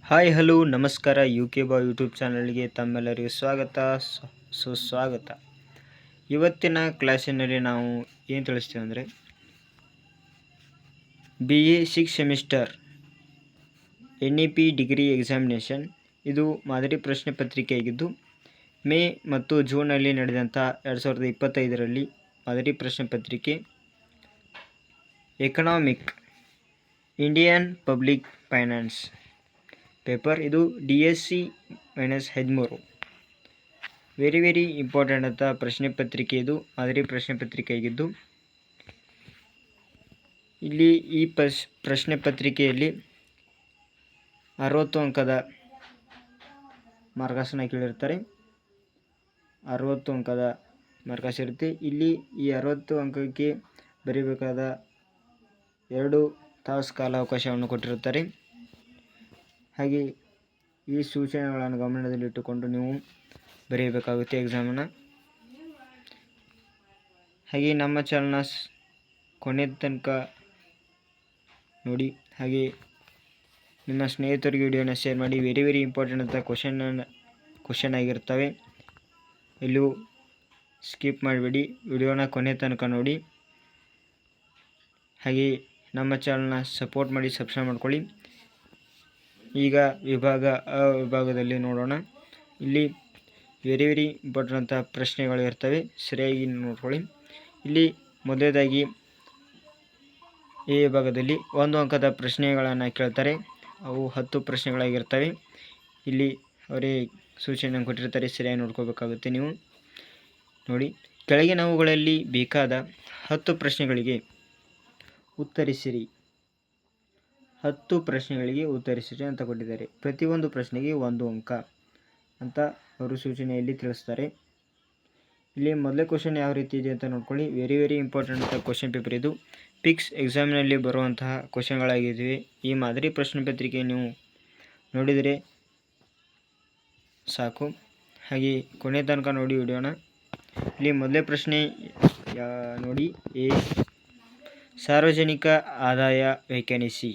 Hi hello ನಮಸ್ಕಾರ UK ಬಾಯ್ YouTube ಚಾನಲ್ಗೆ ತಮ್ಮೆಲ್ಲರಿಗೂ ಸ್ವಾಗತ ಸುಸ್ವಾಗತ. ಇವತ್ತಿನ ಕ್ಲಾಸಿನಲ್ಲಿ ನಾವು ಏನು ತಿಳಿಸ್ತೀವಿ ಅಂದರೆ BA 6 semester NEP degree examination ಇದು ಮಾದರಿ ಪ್ರಶ್ನೆ ಪತ್ರಿಕೆಯಾಗಿದ್ದು ಮೇ ಮತ್ತು ಜೂನಲ್ಲಿ ನಡೆದಂಥ 2025ರಲ್ಲಿ ಮಾದರಿ ಪ್ರಶ್ನೆ ಪತ್ರಿಕೆ economic Indian public finance paper ಇದು DSC -13 ವೆರಿ ಇಂಪಾರ್ಟೆಂಟ್ ಅಂತ ಪ್ರಶ್ನೆ ಪತ್ರಿಕೆ. ಇದು ಮಾದರಿ ಪ್ರಶ್ನೆ ಪತ್ರಿಕೆಯಾಗಿದ್ದು ಇಲ್ಲಿ ಈ ಪ್ರಶ್ನೆ ಪತ್ರಿಕೆಯಲ್ಲಿ 60 ಅಂಕದ ಮಾರ್ಕಸನ್ನು ಕೇಳಿರ್ತಾರೆ. 60 ಅಂಕದ ಮಾರ್ಕಸ್ ಇರುತ್ತೆ. ಇಲ್ಲಿ ಈ 60 ಅಂಕಕ್ಕೆ ಬರೀಬೇಕಾದ 2 ತಾಸು ಕಾಲಾವಕಾಶವನ್ನು ಕೊಟ್ಟಿರುತ್ತಾರೆ. ಹಾಗೆ ಈ ಸೂಚನೆಗಳನ್ನು ಗಮನದಲ್ಲಿಟ್ಟುಕೊಂಡು ನೀವು ಬರೆಯಬೇಕಾಗುತ್ತೆ ಎಕ್ಸಾಮನ್ನು. ಹಾಗೆ ನಮ್ಮ ಚಾನಲ್ನ ಕೊನೆ ತನಕ ನೋಡಿ. ಹಾಗೆ ನಿಮ್ಮ ಸ್ನೇಹಿತರಿಗೆ ವಿಡಿಯೋನ ಶೇರ್ ಮಾಡಿ. ವೆರಿ ಇಂಪಾರ್ಟೆಂಟ್ ಅಂತ ಕ್ವಶನ್ ಆಗಿರ್ತವೆ. ಎಲ್ಲೂ ಸ್ಕಿಪ್ ಮಾಡಬೇಡಿ, ವಿಡಿಯೋನ ಕೊನೆ ತನಕ ನೋಡಿ. ಹಾಗೆ ನಮ್ಮ ಚಾನಲ್ನ ಸಪೋರ್ಟ್ ಮಾಡಿ, ಸಬ್ಸ್ಕ್ರೈಬ್ ಮಾಡ್ಕೊಳ್ಳಿ. ಈಗ ಅ ವಿಭಾಗದಲ್ಲಿ ನೋಡೋಣ. ಇಲ್ಲಿ ವೆರಿ ಇಂಪಾರ್ಟೆಂಟ್ ಅಂತ ಪ್ರಶ್ನೆಗಳು ಇರ್ತವೆ, ಸರಿಯಾಗಿ ನೋಡ್ಕೊಳ್ಳಿ. ಇಲ್ಲಿ ಮೊದಲನೇದಾಗಿ ಈ ವಿಭಾಗದಲ್ಲಿ 1 ಅಂಕದ ಪ್ರಶ್ನೆಗಳನ್ನು ಕೇಳ್ತಾರೆ. ಅವು 10 ಪ್ರಶ್ನೆಗಳಾಗಿರ್ತವೆ. ಇಲ್ಲಿ ಅವರೇ ಸೂಚನೆ ಕೊಟ್ಟಿರ್ತಾರೆ, ಸರಿಯಾಗಿ ನೋಡ್ಕೋಬೇಕಾಗುತ್ತೆ ನೀವು ನೋಡಿ. ಕೆಳಗಿನವುಗಳಲ್ಲಿ ಬೇಕಾದ 10 ಪ್ರಶ್ನೆಗಳಿಗೆ ಉತ್ತರಿಸಿರಿ. 10 ಪ್ರಶ್ನೆಗಳಿಗೆ ಉತ್ತರಿಸಿರಿ ಅಂತ ಕೊಟ್ಟಿದ್ದಾರೆ. ಪ್ರತಿಯೊಂದು ಪ್ರಶ್ನೆಗೆ 1 ಅಂಕ ಅಂತ ಅವರು ಸೂಚನೆಯಲ್ಲಿ ತಿಳಿಸ್ತಾರೆ. ಇಲ್ಲಿ ಮೊದಲೇ ಕ್ವಶನ್ ಯಾವ ರೀತಿ ಇದೆ ಅಂತ ನೋಡ್ಕೊಳ್ಳಿ. ವೆರಿ ಇಂಪಾರ್ಟೆಂಟ್ ಅಂತ ಕ್ವಶನ್ ಪೇಪರ್ ಇದು. ಪಿಕ್ಸ್ ಎಕ್ಸಾಮಿನಲ್ಲಿ ಬರುವಂತಹ ಕ್ವಶನ್ಗಳಾಗಿವೆ. ಈ ಮಾದರಿ ಪ್ರಶ್ನೆ ಪತ್ರಿಕೆ ನೀವು ನೋಡಿದರೆ ಸಾಕು. ಹಾಗೆ ಕೊನೆ ತನಕ ನೋಡಿ ವಿಡಿಯೋನ. ಇಲ್ಲಿ ಮೊದಲೇ ಪ್ರಶ್ನೆ ನೋಡಿ, ಎ ಸಾರ್ವಜನಿಕ ಆದಾಯ ವ್ಯಾಖ್ಯಾನಿಸಿ.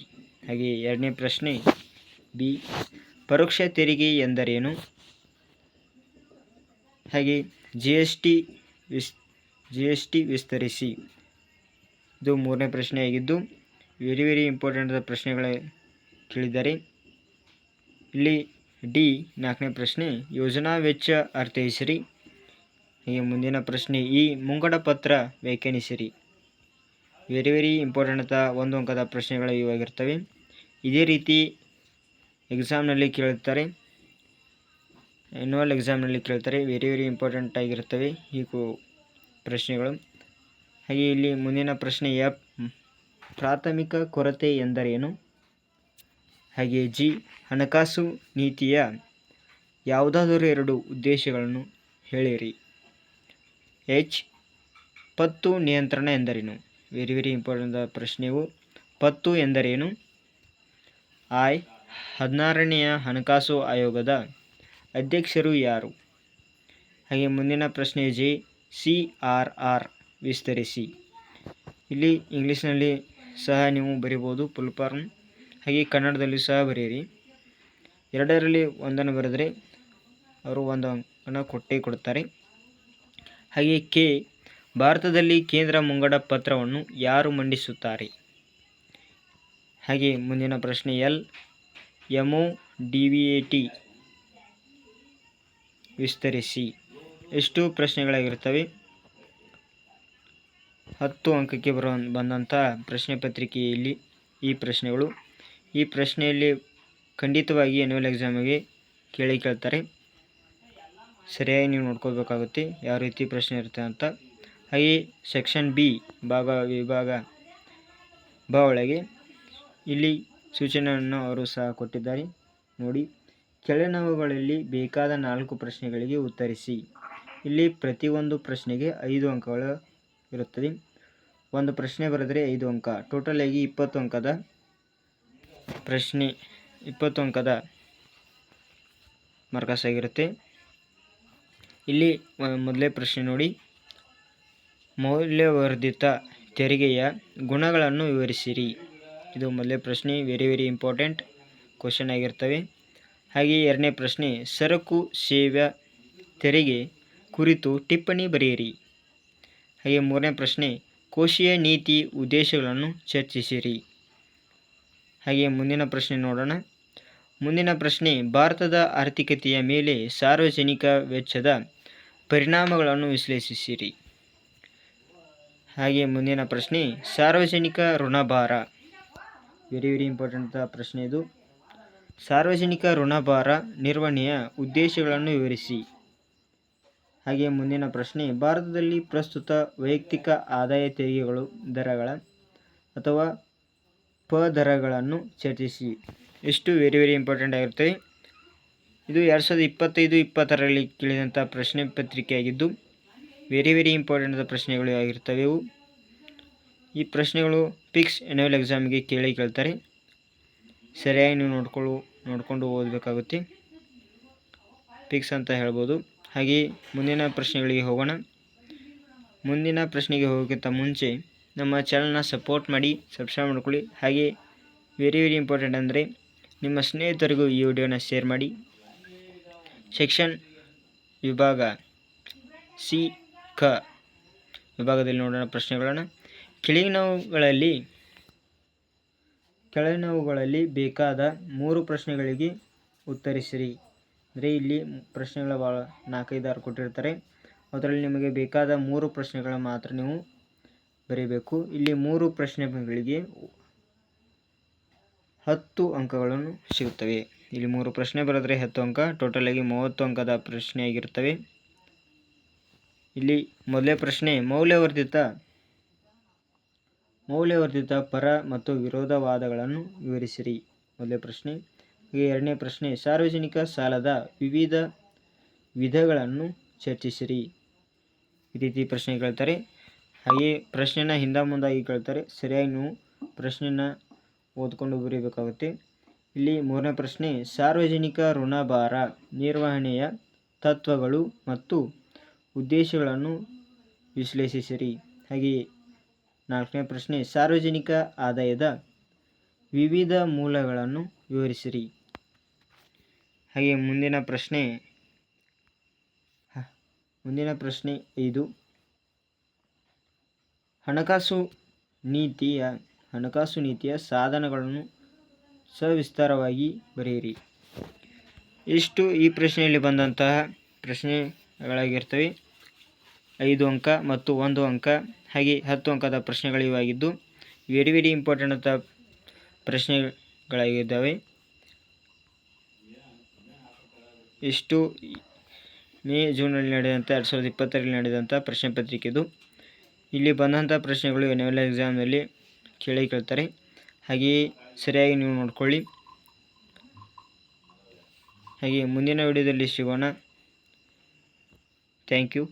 ಹಾಗೆ ಎರಡನೇ ಪ್ರಶ್ನೆ ಬಿ ಪರೋಕ್ಷ ತೆರಿಗೆ ಎಂದರೇನು. ಹಾಗೆ GST ವಿಸ್ತರಿಸಿ. ಇದು ಮೂರನೇ ಪ್ರಶ್ನೆಯಾಗಿದ್ದು ವೆರಿ ಇಂಪಾರ್ಟೆಂಟ್ ಪ್ರಶ್ನೆಗಳ ಕೇಳಿದ್ದಾರೆ. ಇಲ್ಲಿ ಡಿ ನಾಲ್ಕನೇ ಪ್ರಶ್ನೆ ಯೋಜನಾ ವೆಚ್ಚ ಅರ್ಥೈಸಿರಿ. ಹಾಗೆ ಮುಂದಿನ ಪ್ರಶ್ನೆ ಈ ಮುಂಗಡ ಪತ್ರ ವ್ಯಾಖ್ಯಾನಿಸಿರಿ. ವೆರಿ ಇಂಪಾರ್ಟೆಂಟ್ ಅಂತ 1 ಅಂಕದ ಪ್ರಶ್ನೆಗಳು ಇವಾಗಿರ್ತವೆ. ಇದೇ ರೀತಿ ಎಕ್ಸಾಮ್ನಲ್ಲಿ ಕೇಳುತ್ತಾರೆ, ಆ್ಯನ್ಯುವಲ್ ಎಕ್ಸಾಮ್ನಲ್ಲಿ ಕೇಳ್ತಾರೆ. ವೆರಿ ಇಂಪಾರ್ಟೆಂಟ್ ಆಗಿರ್ತವೆ ಈ ಪ್ರಶ್ನೆಗಳು. ಹಾಗೆ ಇಲ್ಲಿ ಮುಂದಿನ ಪ್ರಶ್ನೆ ಎಫ್ ಪ್ರಾಥಮಿಕ ಕೊರತೆ ಎಂದರೇನು. ಹಾಗೆ ಜಿ ಹಣಕಾಸು ನೀತಿಯ ಯಾವುದಾದರೂ 2 ಉದ್ದೇಶಗಳನ್ನು ಹೇಳಿರಿ. ಎಚ್ ಪತ್ತು ನಿಯಂತ್ರಣ ಎಂದರೇನು. ವೆರಿ ಇಂಪಾರ್ಟೆಂಟ್ ಪ್ರಶ್ನೆಯು ಪತ್ತು ಎಂದರೇನು. ಐ 16ನೇ ಹಣಕಾಸು ಆಯೋಗದ ಅಧ್ಯಕ್ಷರು ಯಾರು. ಹಾಗೆ ಮುಂದಿನ ಪ್ರಶ್ನೆ ಜೆ CRR ವಿಸ್ತರಿಸಿ. ಇಲ್ಲಿ ಇಂಗ್ಲೀಷ್ನಲ್ಲಿ ಸಹ ನೀವು ಬರೀಬೋದು ಫುಲ್ ಫಾರ್ಮ್, ಹಾಗೆ ಕನ್ನಡದಲ್ಲಿ ಸಹ ಬರೆಯಿರಿ. ಎರಡರಲ್ಲಿ ಒಂದನ್ನು ಬರೆದರೆ ಅವರು 1 ಅಂಕನ ಕೊಡ್ತಾರೆ. ಹಾಗೆ ಕೆ ಭಾರತದಲ್ಲಿ ಕೇಂದ್ರ ಮುಂಗಡ ಪತ್ರವನ್ನು ಯಾರು ಮಂಡಿಸುತ್ತಾರೆ. ಹಾಗೆ ಮುಂದಿನ ಪ್ರಶ್ನೆ ಎಲ್ MODVAT ವಿಸ್ತರಿಸಿ. ಎಷ್ಟು ಪ್ರಶ್ನೆಗಳಾಗಿರ್ತವೆ. 10 ಅಂಕಕ್ಕೆ ಬಂದಂಥ ಪ್ರಶ್ನೆ ಪತ್ರಿಕೆಯಲ್ಲಿ ಈ ಪ್ರಶ್ನೆಗಳು. ಈ ಪ್ರಶ್ನೆಯಲ್ಲಿ ಖಂಡಿತವಾಗಿ ಆ್ಯನ್ಯುವಲ್ ಎಕ್ಸಾಮಿಗೆ ಕೇಳ್ತಾರೆ. ಸರಿಯಾಗಿ ನೀವು ನೋಡ್ಕೋಬೇಕಾಗುತ್ತೆ ಯಾವ ರೀತಿ ಪ್ರಶ್ನೆ ಇರುತ್ತೆ ಅಂತ. ಹಾಗೆ ಸೆಕ್ಷನ್ ಬಿ ವಿಭಾಗ ಬ ಒಳಗೆ ಇಲ್ಲಿ ಸೂಚನೆಯನ್ನು ಅವರು ಸಹ ಕೊಟ್ಟಿದ್ದಾರೆ ನೋಡಿ. ಕೆಳಗಿನವುಗಳಲ್ಲಿ ಬೇಕಾದ 4 ಪ್ರಶ್ನೆಗಳಿಗೆ ಉತ್ತರಿಸಿ. ಇಲ್ಲಿ ಪ್ರತಿಯೊಂದು ಪ್ರಶ್ನೆಗೆ 5 ಅಂಕಗಳು ಇರುತ್ತದೆ. ಒಂದು ಪ್ರಶ್ನೆ ಬರೆದರೆ 5 ಅಂಕ. ಟೋಟಲ್ ಆಗಿ 20 ಅಂಕದ ಪ್ರಶ್ನೆ, 20 ಅಂಕದ ಮಾರ್ಕಸ್ ಆಗಿರುತ್ತೆ. ಇಲ್ಲಿ ಮೊದಲೇ ಪ್ರಶ್ನೆ ನೋಡಿ, ಮೌಲ್ಯವರ್ಧಿತ ತೆರಿಗೆಯ ಗುಣಗಳನ್ನು ವಿವರಿಸಿರಿ. ಇದು ಮೊದಲೇ ಪ್ರಶ್ನೆ, ವೆರಿ ಇಂಪಾರ್ಟೆಂಟ್ ಕ್ವಶನ್ ಆಗಿರ್ತವೆ. ಹಾಗೆ ಎರಡನೇ ಪ್ರಶ್ನೆ ಸರಕು ಸೇವಾ ತೆರಿಗೆ ಕುರಿತು ಟಿಪ್ಪಣಿ ಬರೆಯಿರಿ. ಹಾಗೆ ಮೂರನೇ ಪ್ರಶ್ನೆ ಕೋಶೀಯ ನೀತಿ ಉದ್ದೇಶಗಳನ್ನು ಚರ್ಚಿಸಿರಿ. ಹಾಗೆ ಮುಂದಿನ ಪ್ರಶ್ನೆ ನೋಡೋಣ. ಮುಂದಿನ ಪ್ರಶ್ನೆ ಭಾರತದ ಆರ್ಥಿಕತೆಯ ಮೇಲೆ ಸಾರ್ವಜನಿಕ ವೆಚ್ಚದ ಪರಿಣಾಮಗಳನ್ನು ವಿಶ್ಲೇಷಿಸಿರಿ. ಹಾಗೆ ಮುಂದಿನ ಪ್ರಶ್ನೆ ಸಾರ್ವಜನಿಕ ಋಣಭಾರ, ವೆರಿ ಇಂಪಾರ್ಟೆಂಟ್ ಪ್ರಶ್ನೆ ಇದು. ಸಾರ್ವಜನಿಕ ಋಣಭಾರ ನಿರ್ವಹಣೆಯ ಉದ್ದೇಶಗಳನ್ನು ವಿವರಿಸಿ. ಹಾಗೆ ಮುಂದಿನ ಪ್ರಶ್ನೆ ಭಾರತದಲ್ಲಿ ಪ್ರಸ್ತುತ ವೈಯಕ್ತಿಕ ಆದಾಯ ತೆರಿಗೆಗಳು ದರಗಳ ಅಥವಾ ದರಗಳನ್ನು ಚರ್ಚಿಸಿ. ಇಷ್ಟು ವೆರಿ ಇಂಪಾರ್ಟೆಂಟ್ ಆಗಿರ್ತವೆ. ಇದು 2025-26ರಲ್ಲಿ ಕೇಳಿದಂಥ ಪ್ರಶ್ನೆ ಪತ್ರಿಕೆಯಾಗಿದ್ದು ವೆರಿ ಇಂಪಾರ್ಟೆಂಟ್ ಪ್ರಶ್ನೆಗಳು ಆಗಿರ್ತವೆ ಇವು. ಈ ಪ್ರಶ್ನೆಗಳು ಫಿಕ್ಸ್ ಆ್ಯನ್ಯುವಲ್ ಎಕ್ಸಾಮ್ಗೆ ಕೇಳ್ತಾರೆ. ಸರಿಯಾಗಿ ನೀವು ನೋಡಿಕೊಂಡು ಓದಬೇಕಾಗುತ್ತೆ, ಫಿಕ್ಸ್ ಅಂತ ಹೇಳ್ಬೋದು. ಹಾಗೆ ಮುಂದಿನ ಪ್ರಶ್ನೆಗಳಿಗೆ ಹೋಗೋಣ. ಮುಂದಿನ ಪ್ರಶ್ನೆಗೆ ಹೋಗೋಕ್ಕಿಂತ ಮುಂಚೆ ನಮ್ಮ ಚಾನಲ್ನ ಸಪೋರ್ಟ್ ಮಾಡಿ, ಸಬ್ಸ್ಕ್ರೈಬ್ ಮಾಡ್ಕೊಳ್ಳಿ. ಹಾಗೆ ವೆರಿ ಇಂಪಾರ್ಟೆಂಟ್ ಅಂದರೆ ನಿಮ್ಮ ಸ್ನೇಹಿತರಿಗೂ ಈ ವಿಡಿಯೋನ ಶೇರ್ ಮಾಡಿ. ಸೆಕ್ಷನ್ ವಿಭಾಗ ಸಿ ಕ ವಿಭಾಗದಲ್ಲಿ ನೋಡೋಣ ಪ್ರಶ್ನೆಗಳನ್ನು. ಕೆಳಗಿನವುಗಳಲ್ಲಿ ಬೇಕಾದ 3 ಪ್ರಶ್ನೆಗಳಿಗೆ ಉತ್ತರಿಸಿರಿ. ಅಂದರೆ ಇಲ್ಲಿ ಪ್ರಶ್ನೆಗಳ ಭಾಳ 4-5-6 ಕೊಟ್ಟಿರ್ತಾರೆ. ಅದರಲ್ಲಿ ನಿಮಗೆ ಬೇಕಾದ 3 ಪ್ರಶ್ನೆಗಳ ಮಾತ್ರ ನೀವು ಬರೀಬೇಕು. ಇಲ್ಲಿ 3 ಪ್ರಶ್ನೆಗಳಿಗೆ 10 ಅಂಕಗಳನ್ನು ಸಿಗುತ್ತವೆ. ಇಲ್ಲಿ 3 ಪ್ರಶ್ನೆ ಬರೆದರೆ 10 ಅಂಕ, ಟೋಟಲ್ ಆಗಿ 30 ಅಂಕದ ಪ್ರಶ್ನೆ ಆಗಿರ್ತವೆ. ಇಲ್ಲಿ ಮೊದಲೇ ಪ್ರಶ್ನೆ ಮೌಲ್ಯವರ್ಧಿತ ಪರ ಮತ್ತು ವಿರೋಧವಾದಗಳನ್ನು ವಿವರಿಸಿರಿ. ಮೊದಲೇ ಪ್ರಶ್ನೆ. ಹಾಗೆ ಎರಡನೇ ಪ್ರಶ್ನೆ ಸಾರ್ವಜನಿಕ ಸಾಲದ ವಿವಿಧ ವಿಧಗಳನ್ನು ಚರ್ಚಿಸಿರಿ. ಈ ರೀತಿ ಪ್ರಶ್ನೆ ಕೇಳ್ತಾರೆ. ಹಾಗೆ ಪ್ರಶ್ನೆನ ಮುಂದಾಗಿ ಕೇಳ್ತಾರೆ. ಸರಿಯಾಗಿ ನೀವು ಪ್ರಶ್ನೆನ ಓದ್ಕೊಂಡು ಬರೀಬೇಕಾಗುತ್ತೆ. ಇಲ್ಲಿ ಮೂರನೇ ಪ್ರಶ್ನೆ ಸಾರ್ವಜನಿಕ ಋಣಭಾರ ನಿರ್ವಹಣೆಯ ತತ್ವಗಳು ಮತ್ತು ಉದ್ದೇಶಗಳನ್ನು ವಿಶ್ಲೇಷಿಸಿರಿ. ಹಾಗೆ ನಾಲ್ಕನೇ ಪ್ರಶ್ನೆ ಸಾರ್ವಜನಿಕ ಆದಾಯದ ವಿವಿಧ ಮೂಲಗಳನ್ನು ವಿವರಿಸಿರಿ. ಹಾಗೆ ಮುಂದಿನ ಪ್ರಶ್ನೆ 5 ಹಣಕಾಸು ನೀತಿಯ ಸಾಧನಗಳನ್ನು ಸವಿಸ್ತಾರವಾಗಿ ಬರೆಯಿರಿ. ಇಷ್ಟು ಈ ಪ್ರಶ್ನೆಯಲ್ಲಿ ಬಂದಂತಹ ಪ್ರಶ್ನೆಗಳಾಗಿರ್ತವೆ. 5 ಅಂಕ ಮತ್ತು 1 ಅಂಕ ಹಾಗೆ 10 ಅಂಕದ ಪ್ರಶ್ನೆಗಳಿವಾಗಿದ್ದು ವೆರಿ ಇಂಪಾರ್ಟೆಂಟ್ ಪ್ರಶ್ನೆಗಳಾಗಿದ್ದಾವೆ. ಇಷ್ಟು ಜೂನಲ್ಲಿ ನಡೆದಂಥ 2020ರಲ್ಲಿ ನಡೆದಂಥ ಪ್ರಶ್ನೆ ಪತ್ರಿಕೆ ಇದು. ಇಲ್ಲಿ ಬಂದಂಥ ಪ್ರಶ್ನೆಗಳು ಆ್ಯನ್ಯುವಲ್ ಎಕ್ಸಾಮ್ನಲ್ಲಿ ಕೇಳ್ತಾರೆ. ಹಾಗೆಯೇ ಸರಿಯಾಗಿ ನೀವು ನೋಡ್ಕೊಳ್ಳಿ. ಹಾಗೆ ಮುಂದಿನ ವಿಡಿಯೋದಲ್ಲಿ ಸಿಗೋಣ. Thank you.